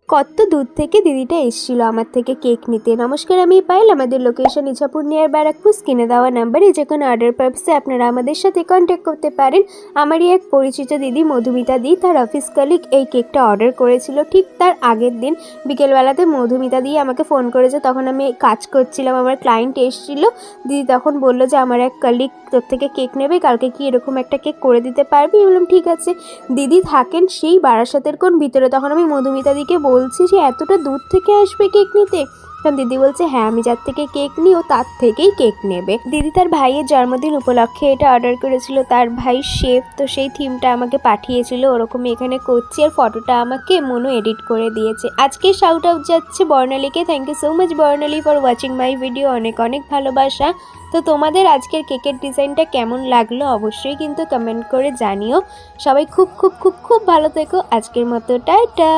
কত দূর থেকে দিদিটা এসেছিল আমার থেকে কেক নিতে। নমস্কার, আমি পায়েল। আমাদের লোকেশন ইছাপুর নিয়ার ব্যারাকপুর। স্ক্রিনে দেওয়া নাম্বারে যে কোনো অর্ডার পারপাসে আপনারা আমাদের সাথে কন্ট্যাক্ট করতে পারেন। আমারই এক পরিচিত দিদি মধুমিতা দি, তার অফিস কলিগ এই কেকটা অর্ডার করেছিল। ঠিক তার আগের দিন বিকেলবেলাতে মধুমিতা দি আমাকে ফোন করেছে। তখন আমি কাজ করছিলাম, আমার ক্লায়েন্ট এসেছিল। দিদি তখন বললো যে আমার এক কলিগ তোর থেকে কেক নেবে, কালকে কি এরকম একটা কেক করে দিতে পারবি? বললাম ঠিক আছে। দিদি থাকেন সেই বারাসাতের কোন ভিতরে। তখন আমি মধুমিতা দিকে বলছি যে এতটা দূর থেকে আসবে কেক নিতে? তখন দিদি বলছে হ্যাঁ, আমি যার থেকে কেক নিই ও তার থেকেই কেক নেবে। দিদি তার ভাইয়ের জন্মদিন উপলক্ষে এটা অর্ডার করেছিল। তার ভাই শেফ, তো সেই থিমটা আমাকে পাঠিয়েছিল, ওরকমই এখানে করছি। আর ফটোটা আমাকে মনু এডিট করে দিয়েছে। আজকে শাউট আউট যাচ্ছে বর্ণালীকে। Thank you so much Barnali for watching my video. অনেক অনেক ভালোবাসা। তো তোমাদের আজকের কেকের ডিজাইনটা কেমন লাগলো অবশ্যই কিন্তু কমেন্ট করে জানিও। সবাই খুব খুব খুব খুব ভালো থেকো। আজকের মতো টাটা।